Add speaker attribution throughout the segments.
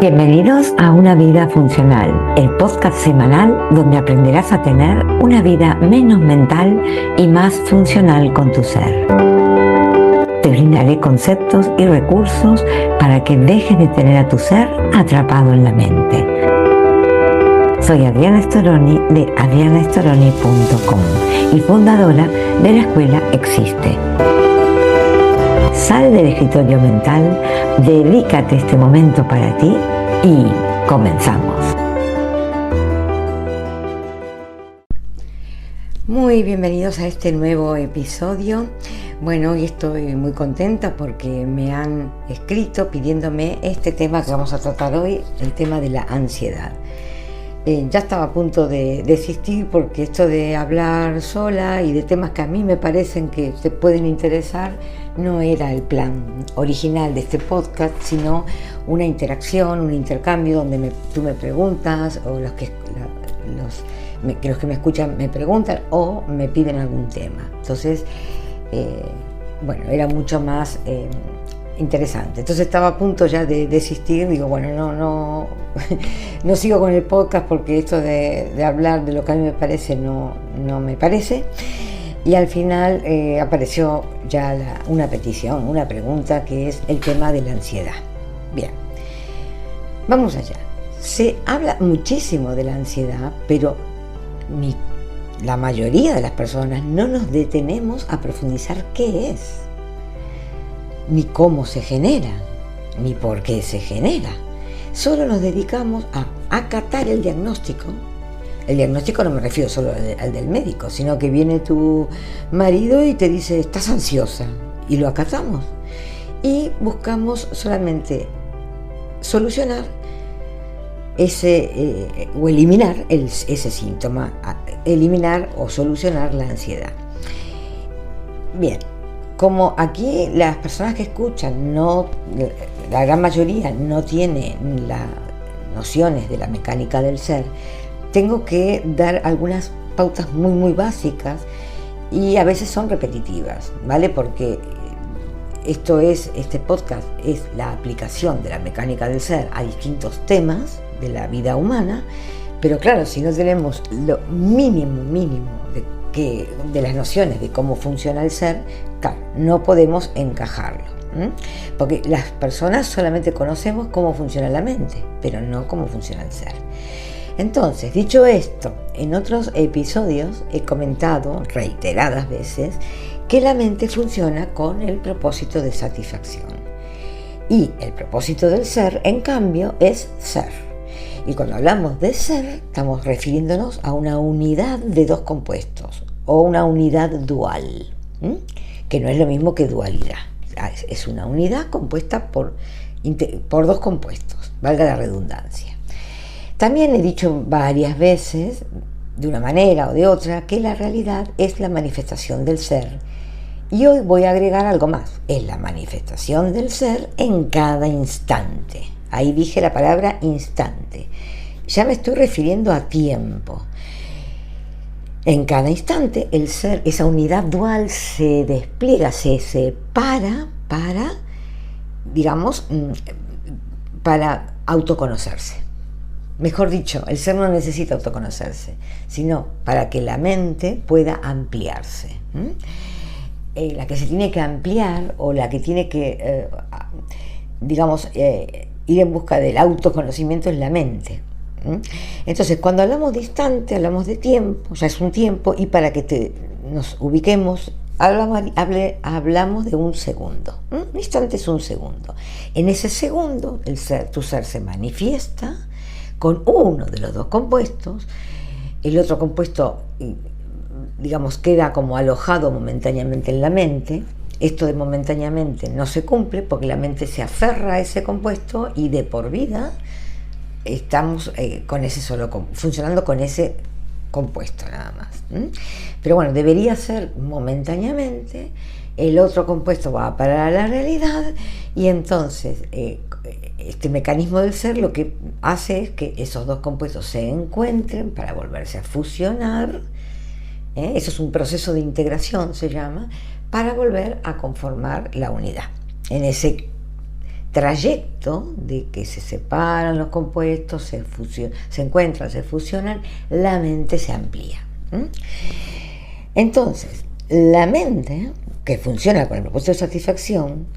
Speaker 1: Bienvenidos a Una Vida Funcional, el podcast semanal donde aprenderás a tener una vida menos mental y más funcional con tu ser. Te brindaré conceptos y recursos para que dejes de tener a tu ser atrapado en la mente. Soy Adriana Storoni de adrianastoroni.com y fundadora de la escuela Existe. Sal del escritorio mental, dedícate este momento para ti y comenzamos. Muy bienvenidos a este nuevo episodio. Bueno, hoy estoy muy contenta porque me han escrito pidiéndome este tema que vamos a tratar hoy, el tema de la ansiedad. Ya estaba a punto de desistir porque esto de hablar sola y de temas que a mí me parecen que te pueden interesar no era el plan original de este podcast, sino una interacción, un intercambio donde tú me preguntas o los que me escuchan me preguntan o me piden algún tema. Entonces, era mucho más interesante. Entonces estaba a punto ya de desistir, digo, bueno, no sigo con el podcast porque esto de hablar de lo que a mí me parece no me parece. Y al final apareció ya una petición, una pregunta que es el tema de la ansiedad. Bien, vamos allá. Se habla muchísimo de la ansiedad, pero la mayoría de las personas no nos detenemos a profundizar qué es, ni cómo se genera, ni por qué se genera. Solo nos dedicamos a acatar el diagnóstico. El diagnóstico no me refiero solo al del médico, sino que viene tu marido y te dice, estás ansiosa, y lo acatamos. Y buscamos solamente solucionar o eliminar ese síntoma, eliminar o solucionar la ansiedad. Bien, como aquí las personas que escuchan, la gran mayoría no tiene las nociones de la mecánica del ser, tengo que dar algunas pautas muy muy básicas y a veces son repetitivas, ¿vale? Porque este podcast es la aplicación de la mecánica del ser a distintos temas de la vida humana, pero claro, si no tenemos lo mínimo de las nociones de cómo funciona el ser, claro, no podemos encajarlo, porque las personas solamente conocemos cómo funciona la mente, pero no cómo funciona el ser. Entonces, dicho esto, en otros episodios he comentado reiteradas veces que la mente funciona con el propósito de satisfacción. Y el propósito del ser, en cambio, es ser. Y cuando hablamos de ser, estamos refiriéndonos a una unidad de dos compuestos o una unidad dual, que no es lo mismo que dualidad. Es una unidad compuesta por dos compuestos, valga la redundancia. También he dicho varias veces, de una manera o de otra, que la realidad es la manifestación del ser. Y hoy voy a agregar algo más. Es la manifestación del ser en cada instante. Ahí dije la palabra instante. Ya me estoy refiriendo a tiempo. En cada instante el ser, esa unidad dual, se despliega, se separa para autoconocerse. Mejor dicho, el ser no necesita autoconocerse, sino para que la mente pueda ampliarse. La que se tiene que ampliar o la que tiene que, ir en busca del autoconocimiento es la mente. Entonces, cuando hablamos de instante, hablamos de tiempo, ya es un tiempo, y para que nos ubiquemos, hablamos de un segundo. Un instante es un segundo. En ese segundo, tu ser se manifiesta con uno de los dos compuestos. El otro compuesto, queda como alojado momentáneamente en la mente. Esto de momentáneamente no se cumple porque la mente se aferra a ese compuesto y de por vida estamos funcionando con ese compuesto nada más. Pero bueno, debería ser momentáneamente. El otro compuesto va a parar a la realidad y entonces este mecanismo del ser lo que hace es que esos dos compuestos se encuentren para volverse a fusionar. Eso es un proceso de integración, se llama, para volver a conformar la unidad. En ese trayecto de que se separan los compuestos, se encuentran, se fusionan, la mente se amplía. Entonces, la mente, que funciona con el propósito de satisfacción,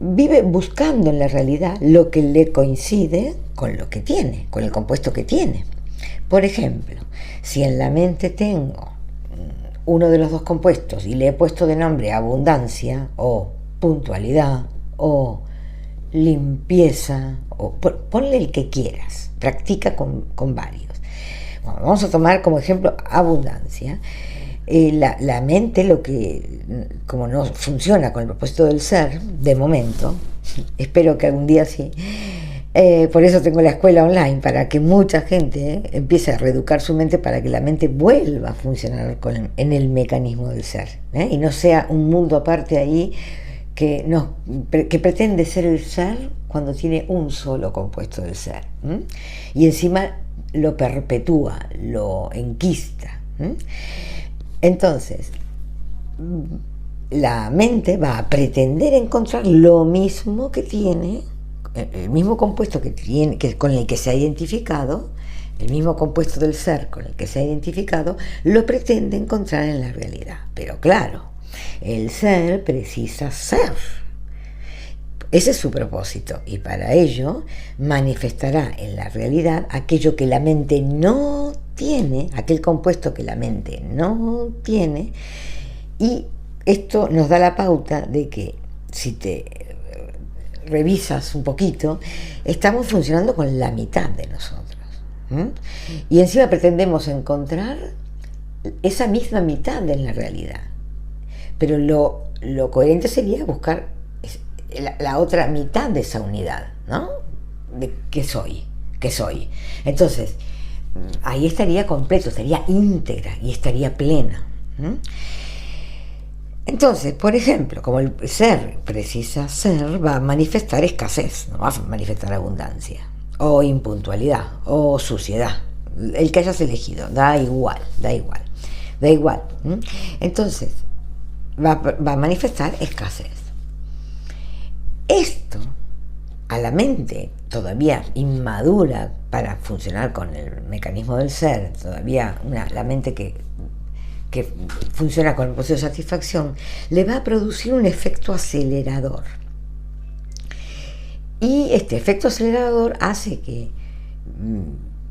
Speaker 1: vive buscando en la realidad lo que le coincide con lo que tiene, con el compuesto que tiene. Por ejemplo, si en la mente tengo uno de los dos compuestos y le he puesto de nombre abundancia o puntualidad o limpieza, o ponle el que quieras, practica con varios. Bueno, vamos a tomar como ejemplo abundancia. La mente, como no funciona con el propósito del ser, de momento, espero que algún día sí, por eso tengo la escuela online, para que mucha gente empiece a reeducar su mente para que la mente vuelva a funcionar en el mecanismo del ser, y no sea un mundo aparte ahí que pretende ser el ser cuando tiene un solo compuesto del ser, y encima lo perpetúa, lo enquista. Entonces, la mente va a pretender encontrar lo mismo que tiene, el mismo compuesto que tiene, con el que se ha identificado, el mismo compuesto del ser con el que se ha identificado, lo pretende encontrar en la realidad. Pero claro, el ser precisa ser. Ese es su propósito, y para ello manifestará en la realidad aquello que la mente no tiene, aquel compuesto que la mente no tiene, y esto nos da la pauta de que, si te revisas un poquito, estamos funcionando con la mitad de nosotros, y encima pretendemos encontrar esa misma mitad en la realidad, pero lo coherente sería buscar la otra mitad de esa unidad, ¿no? De qué soy. Entonces, ahí estaría completo, estaría íntegra y estaría plena. Entonces, por ejemplo, como el ser precisa ser, va a manifestar escasez, no va a manifestar abundancia, o impuntualidad, o suciedad, el que hayas elegido, da igual. Entonces, va a manifestar escasez. Esto, a la mente todavía inmadura para funcionar con el mecanismo del ser, todavía la mente que funciona con el proceso de satisfacción, le va a producir un efecto acelerador. Y este efecto acelerador hace que,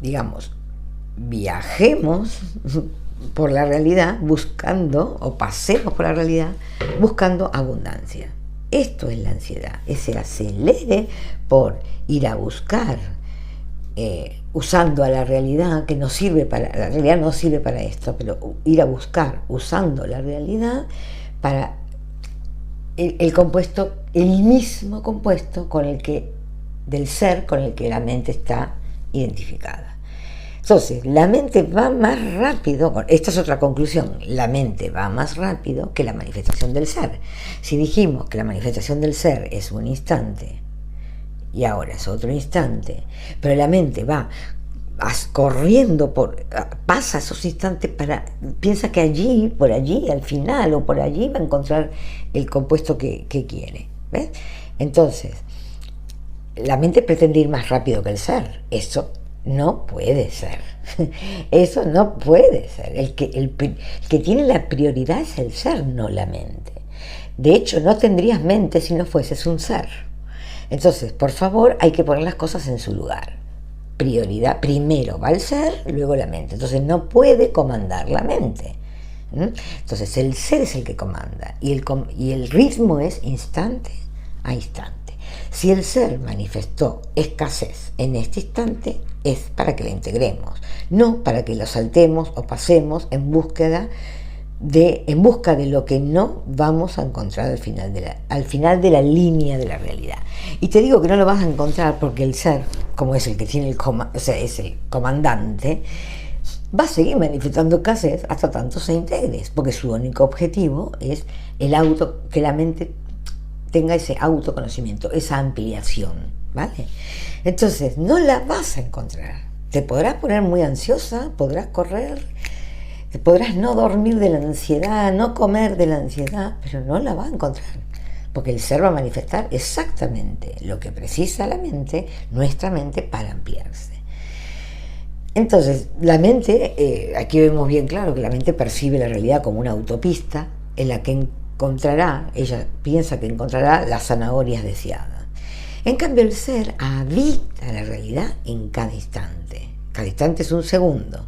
Speaker 1: digamos, viajemos por la realidad buscando, o pasemos por la realidad buscando abundancia. Esto es la ansiedad, ese acelere por ir a buscar, usando a la realidad, que no sirve la realidad no sirve para esto, pero ir a buscar usando la realidad para el compuesto, el mismo compuesto del ser con el que la mente está identificada. Entonces, la mente va más rápido, esta es otra conclusión, la mente va más rápido que la manifestación del ser. Si dijimos que la manifestación del ser es un instante y ahora es otro instante, pero la mente va corriendo, pasa esos instantes, piensa que por allí, al final o por allí va a encontrar el compuesto que quiere. ¿Ves? Entonces, la mente pretende ir más rápido que el ser. Eso no puede ser. Eso no puede ser. El que tiene la prioridad es el ser, no la mente. De hecho, no tendrías mente si no fueses un ser. Entonces, por favor, hay que poner las cosas en su lugar. Prioridad, primero va el ser, luego la mente. Entonces no puede comandar la mente. Entonces el ser es el que comanda, y el ritmo es instante a instante. Si el ser manifestó escasez en este instante, es para que la integremos, no para que lo saltemos o pasemos en busca de lo que no vamos a encontrar al final de la línea de la realidad. Y te digo que no lo vas a encontrar porque el ser, como es el que tiene es el comandante, va a seguir manifestando escasez hasta tanto se integres, porque su único objetivo es que la mente tenga ese autoconocimiento, esa ampliación, ¿vale? Entonces, no la vas a encontrar. Te podrás poner muy ansiosa, podrás correr, podrás no dormir de la ansiedad, no comer de la ansiedad, pero no la vas a encontrar. porque el ser va a manifestar exactamente lo que precisa la mente, nuestra mente, para ampliarse. Entonces, la mente, aquí vemos bien claro que la mente percibe la realidad como una autopista en la que encontrará, ella piensa que encontrará las zanahorias deseadas. En cambio, el ser habita la realidad en cada instante. Cada instante es un segundo.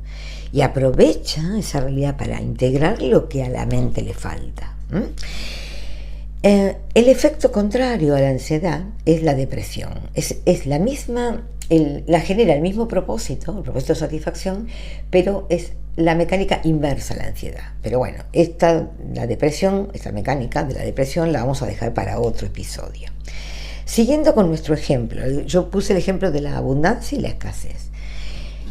Speaker 1: Y aprovecha esa realidad para integrar lo que a la mente le falta. El efecto contrario a la ansiedad es la depresión. Es la misma, la genera el mismo propósito, el propósito de satisfacción, pero es la mecánica inversa a la ansiedad. Pero bueno, la depresión, esta mecánica de la depresión la vamos a dejar para otro episodio. Siguiendo con nuestro ejemplo, yo puse el ejemplo de la abundancia y la escasez.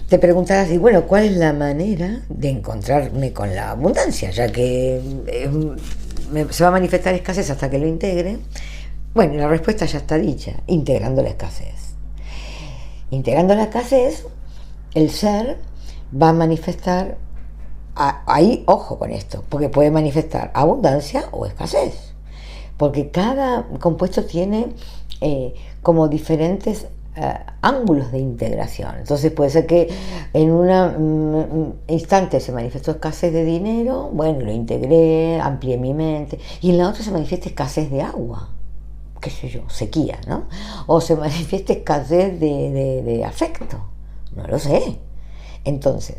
Speaker 1: Te preguntarás, y bueno, ¿cuál es la manera de encontrarme con la abundancia? Ya que se va a manifestar escasez hasta que lo integre. Bueno, la respuesta ya está dicha, integrando la escasez. Integrando la escasez, el ser va a manifestar, ahí ojo con esto, porque puede manifestar abundancia o escasez. Porque cada compuesto tiene como diferentes ángulos de integración. Entonces puede ser que en un instante se manifestó escasez de dinero, bueno, lo integré, amplié mi mente, y en la otra se manifiesta escasez de agua, qué sé yo, sequía, ¿no? O se manifiesta escasez de afecto, no lo sé. Entonces,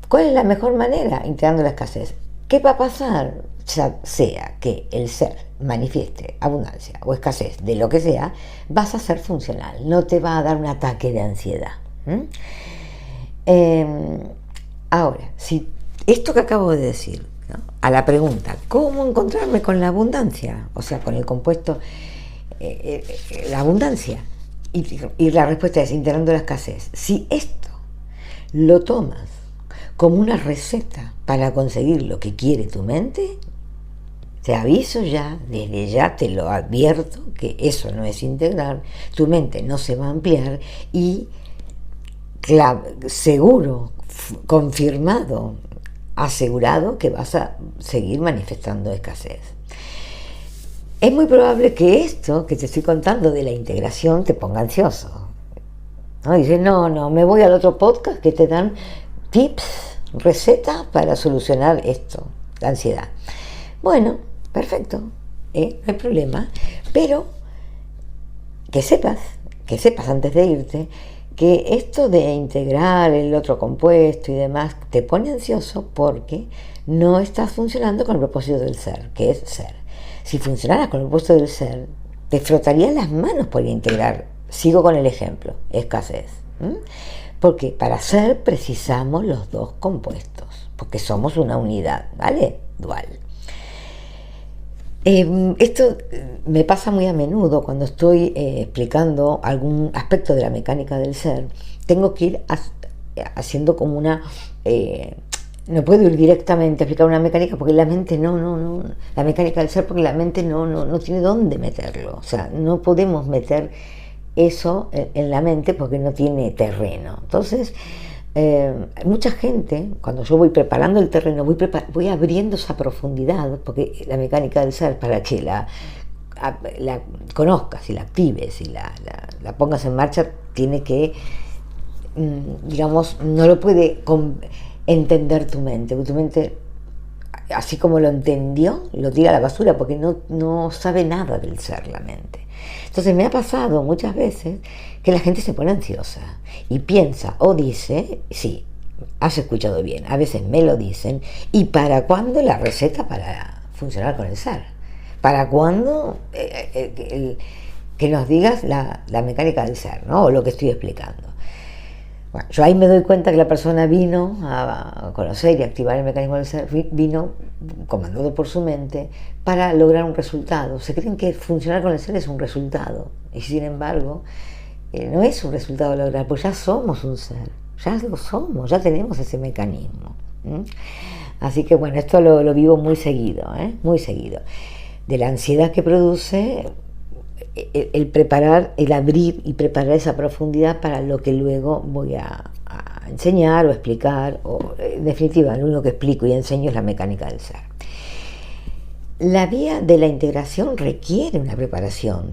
Speaker 1: ¿cuál es la mejor manera? Integrando la escasez. ¿Qué va a pasar? Sea que el ser manifieste abundancia o escasez de lo que sea, vas a ser funcional, no te va a dar un ataque de ansiedad. Ahora, si esto que acabo de decir, ¿no?, a la pregunta, ¿cómo encontrarme con la abundancia? O sea, con el compuesto, la abundancia. Y la respuesta es integrando la escasez. Si esto lo tomas como una receta para conseguir lo que quiere tu mente, te aviso ya, desde ya te lo advierto, que eso no es integrar, tu mente no se va a ampliar y seguro, confirmado, asegurado que vas a seguir manifestando escasez. Es muy probable que esto que te estoy contando de la integración te ponga ansioso, ¿no? Dices, no, me voy al otro podcast que te dan tips, recetas para solucionar esto, la ansiedad. Bueno, perfecto, no hay problema, pero que sepas antes de irte que esto de integrar el otro compuesto y demás te pone ansioso porque no estás funcionando con el propósito del ser, que es ser. Si funcionaras con el propósito del ser, te frotarías las manos por integrar. Sigo con el ejemplo, escasez. Porque para ser precisamos los dos compuestos, porque somos una unidad, ¿vale? Dual. Esto me pasa muy a menudo cuando estoy explicando algún aspecto de la mecánica del ser. Tengo que ir haciendo como una... no puedo ir directamente a explicar una mecánica porque la mente no, la mecánica del ser, porque la mente no tiene dónde meterlo. O sea, no podemos meter eso en la mente porque no tiene terreno. Entonces, mucha gente, cuando yo voy preparando el terreno, voy abriendo esa profundidad, porque la mecánica del ser, para que la conozcas y la actives y la pongas en marcha, tiene que, digamos, no lo puede entender tu mente, porque tu mente, así como lo entendió, lo tira a la basura porque no sabe nada del ser, la mente. Entonces me ha pasado muchas veces que la gente se pone ansiosa y piensa o dice, sí, has escuchado bien, a veces me lo dicen, ¿y para cuándo la receta para funcionar con el ser? ¿Para cuándo que nos digas la mecánica del ser, ¿no? O lo que estoy explicando? Bueno, yo ahí me doy cuenta que la persona vino a conocer y activar el mecanismo del ser, vino comandado por su mente para lograr un resultado. Se creen que funcionar con el ser es un resultado, y sin embargo no es un resultado a lograr, pues ya somos un ser, ya lo somos, ya tenemos ese mecanismo. Así que bueno, esto lo vivo muy seguido, muy seguido. De la ansiedad que produce el preparar, el abrir y preparar esa profundidad para lo que luego voy a enseñar o explicar, o en definitiva lo único que explico y enseño es la mecánica del ser. La vía de la integración requiere una preparación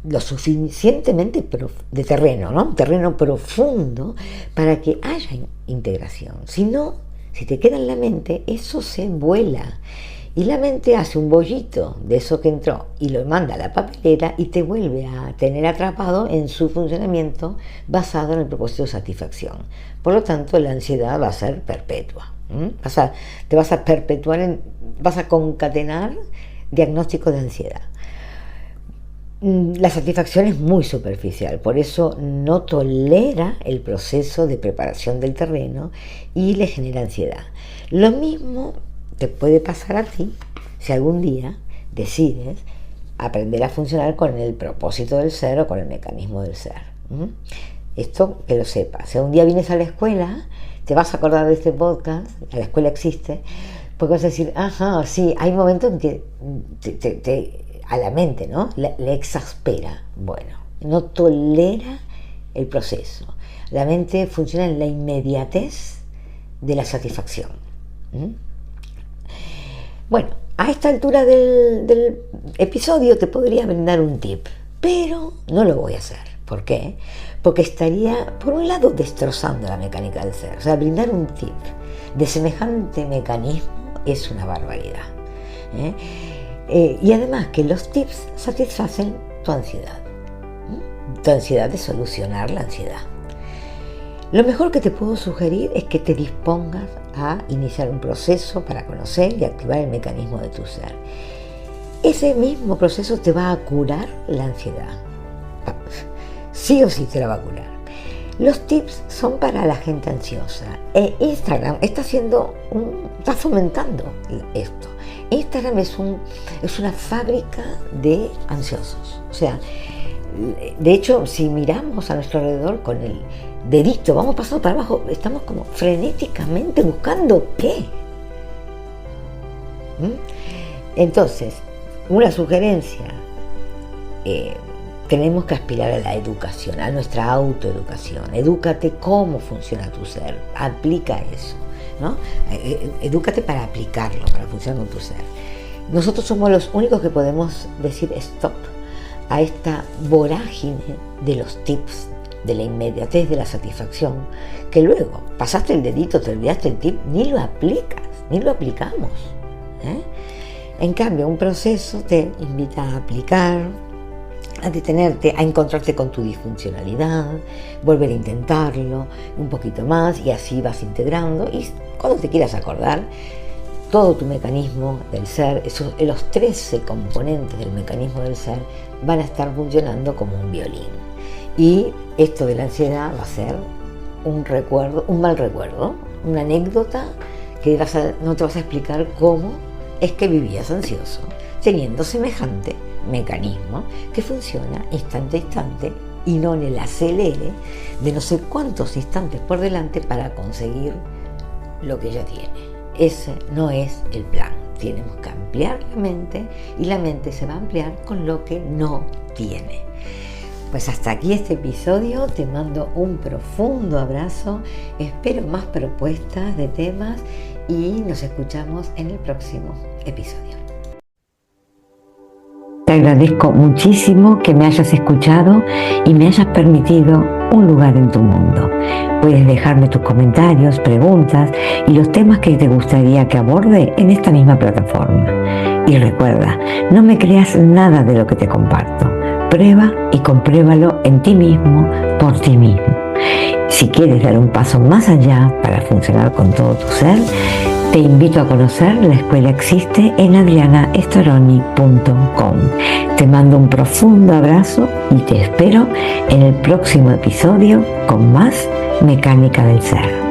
Speaker 1: lo suficientemente de terreno, ¿no? Un terreno profundo para que haya integración. Si no, si te queda en la mente, eso se vuela. Y la mente hace un bollito de eso que entró y lo manda a la papelera y te vuelve a tener atrapado en su funcionamiento basado en el propósito de satisfacción. Por lo tanto, la ansiedad va a ser perpetua. Te vas a perpetuar, vas a concatenar diagnóstico de ansiedad. La satisfacción es muy superficial, por eso no tolera el proceso de preparación del terreno y le genera ansiedad. Lo mismo te puede pasar a ti si algún día decides aprender a funcionar con el propósito del ser o con el mecanismo del ser. Esto que lo sepas. Si un día vienes a la escuela, te vas a acordar de este podcast, la escuela existe, porque vas a decir, ajá, sí, hay momentos en que a la mente, ¿no? Le exaspera. Bueno, no tolera el proceso. La mente funciona en la inmediatez de la satisfacción. Bueno, a esta altura del episodio te podría brindar un tip, pero no lo voy a hacer. ¿Por qué? Porque estaría, por un lado, destrozando la mecánica del ser. O sea, brindar un tip de semejante mecanismo es una barbaridad. Y además que los tips satisfacen tu ansiedad. Tu ansiedad de solucionar la ansiedad. Lo mejor que te puedo sugerir es que te dispongas a iniciar un proceso para conocer y activar el mecanismo de tu ser. Ese mismo proceso te va a curar la ansiedad. Sí o sí te la va a curar. Los tips son para la gente ansiosa. Instagram está fomentando esto. Instagram es una fábrica de ansiosos. O sea, de hecho, si miramos a nuestro alrededor con el dedito, vamos pasando para abajo, estamos como frenéticamente buscando qué. Entonces, una sugerencia, tenemos que aspirar a la educación, a nuestra autoeducación. Edúcate cómo funciona tu ser, aplica eso, ¿no? Edúcate para aplicarlo, para funcionar con tu ser. Nosotros somos los únicos que podemos decir stop a esta vorágine de los tips, de la inmediatez de la satisfacción, que luego pasaste el dedito, te olvidaste el tip, ni lo aplicas, ni lo aplicamos. En cambio, un proceso te invita a aplicar, a detenerte, a encontrarte con tu disfuncionalidad, volver a intentarlo un poquito más y así vas integrando y cuando te quieras acordar, todo tu mecanismo del ser, los 13 componentes del mecanismo del ser van a estar funcionando como un violín. Y esto de la ansiedad va a ser un mal recuerdo, una anécdota que no te vas a explicar cómo es que vivías ansioso, teniendo semejante mecanismo que funciona instante a instante y no en el acelere de no sé cuántos instantes por delante para conseguir lo que ya tiene. Ese no es el plan. Tenemos que ampliar la mente y la mente se va a ampliar con lo que no tiene. Pues hasta aquí este episodio, te mando un profundo abrazo, espero más propuestas de temas y nos escuchamos en el próximo episodio. Te agradezco muchísimo que me hayas escuchado y me hayas permitido un lugar en tu mundo. Puedes dejarme tus comentarios, preguntas y los temas que te gustaría que aborde en esta misma plataforma. Y recuerda, no me creas nada de lo que te comparto. Prueba y compruébalo en ti mismo, por ti mismo. Si quieres dar un paso más allá para funcionar con todo tu ser, te invito a conocer La Escuela Existe en adrianaestoroni.com. Te mando un profundo abrazo y te espero en el próximo episodio con más Mecánica del Ser.